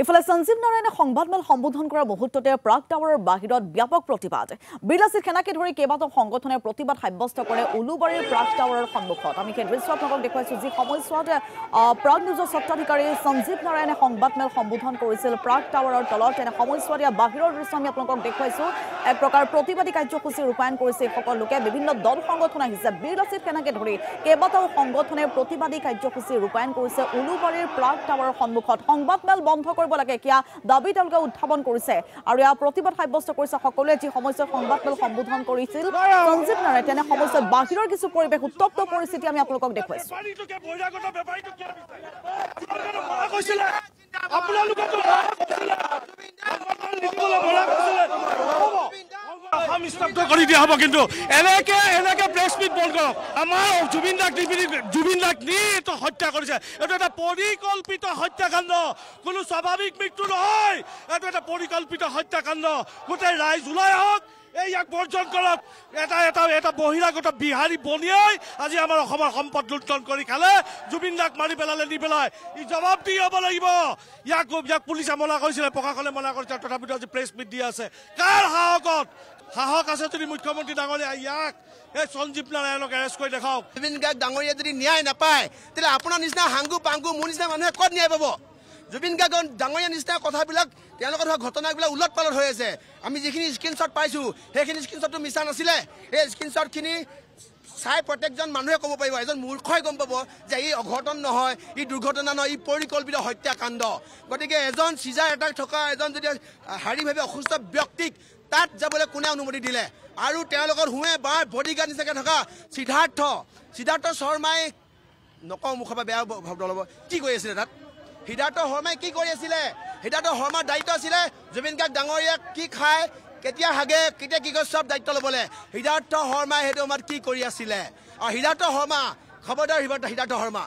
ইফালে সঞ্জীৱ নাৰায়ণে সংবাদমেল সম্বোধন কৰাৰ মুহূৰ্ততে প্ৰাগ টাৱাৰৰ বাহিৰত ব্যাপক প্ৰতিবাদ বিলাসীত সেনাকে ধৰি কেইবাটাও সংগঠনে প্ৰতিবাদ সাব্যস্ত কৰে উলুবাৰীৰ প্ৰাগ টাৱাৰৰ সন্মুখত আমি সেই দৃশ্য আপোনালোকক দেখুৱাইছো যি সময়ছোৱাত প্ৰাগ নিউজৰ স্বত্বাধিকাৰী সঞ্জীৱ নাৰায়ণে সংবাদমেল সম্বোধন কৰিছিল প্ৰাগ টাৱাৰৰ তলত এনে সময়ছোৱাত বাহিৰৰ দৃশ্য আমি আপোনালোকক দেখুৱাইছো এক প্ৰকাৰ প্ৰতিবাদী কাৰ্যসূচী ৰূপায়ণ কৰিছে সকলো লোকে বিভিন্ন দল সংগঠন আহিছে বিলাসীত সেনাকে ধৰি কেইবাটাও সংগঠনে প্ৰতিবাদী কাৰ্যসূচী ৰূপায়ণ কৰিছে উলুবাৰীৰ প্ৰাগ টাৱাৰৰ সন্মুখত সংবাদমেল বন্ধ কৰিব লাগে কিয়া দাবী তেওঁলোকে উত্থাপন কৰিছে আৰু ইয়াৰ প্ৰতিবাদ সাব্যস্ত কৰিছে সকলোৱে যি সময়ছোৱাত সংবাদমেল সম্বোধন কৰিছিল সঞ্জীৱ নাৰায়ণ তেনে সময়ছোৱাত বাহিৰৰ কিছু পৰিৱেশ উত্তপ্ত পৰিস্থিতি আমি আপোনালোকক দেখুৱাইছো কৰি দিয়া হ'ব কিন্তু এনেকে প্ৰেছ মিট বন্ধ কৰক আমাৰ জুবিন দাক নি এইটো হত্যা কৰিছে এইটো এটা পৰিকল্পিত হত্যাকাণ্ড কোনো স্বাভাৱিক মৃত্যু নহয় এইটো এটা পৰিকল্পিত হত্যাকাণ্ড গোটেই ৰাইজ ওলাই আহক ইয়াক বৰ্জন কৰক এটা বহিৰাগত বিহাৰী বনিয়াই আজি আমাৰ অসমৰ সম্পদ লুণ্ঠন কৰি খালে জুবিন দাক মাৰি পেলালে নি পেলাই ই জবাব দি হ'ব লাগিব ইয়াক পুলিচে মনা কৰিছিলে প্ৰশাসনে মনা কৰিছে তথাপিতো আজি প্ৰেছ মিট দি আছে কাৰ সাহস আছে যদি মুখ্যমন্ত্ৰী ডাঙৰীয়া ইয়াক এই সঞ্জীৱ নাৰায়ণক এৰেষ্ট কৰি দেখাওক জুবিন গাৰ্গ ডাঙৰীয়া যদি ন্যায় নাপায় তেতিয়াহ'লে আপোনাৰ নিচিনা হাংগু পাংগু মোৰ নিচিনা মানুহে ক'ত ন্যায় পাব জুবিন গাৰ্গ ডাঙৰীয়া নিচিনা কথাবিলাক তেওঁলোকৰ হোৱা ঘটনাবিলাক উলট পালট হৈ আছে আমি যিখিনি স্ক্ৰীনশ্বট পাইছোঁ সেইখিনি স্ক্ৰীনশ্বটটো মিছা নাছিলে এই স্ক্ৰীনশ্বটখিনি চাই প্ৰত্যেকজন মানুহে ক'ব পাৰিব এজন মূৰ্খই গম পাব যে ই অঘটন নহয় ই দুৰ্ঘটনা নহয় ই পৰিকল্পিত হত্যাকাণ্ড গতিকে এজন চিজাৰ এটাক থকা এজন যদি শাৰীৰিকভাৱে অসুস্থ ব্যক্তিক তাত যাবলৈ কোনে অনুমতি দিলে আৰু তেওঁলোকৰ হুৱে বাৰ বডিগাৰ্ড নিচিনাকৈ থকা সিদ্ধাৰ্থ শৰ্মাই নকওঁ মুখৰ পৰা বেয়া ভাৱ ল'ব কি কৰি আছিলে তাত সিদ্ধাৰ্থ শৰ্মাই কি কৰি আছিলে সিদ্ধাৰ্থ শৰ্মাৰ দায়িত্ব আছিলে জুবিন গাৰ্গ ডাঙৰীয়াক কি খায় কেতিয়া হাগে কেতিয়া কি কৰে চব দায়িত্ব ল'বলৈ সিদ্ধাৰ্থ শৰ্মাই সেইটো সময়ত কি কৰি আছিলে আৰু সিদ্ধাৰ্থ শৰ্মা খবৰদাৰ সিদ্ধাৰ্থ শৰ্মা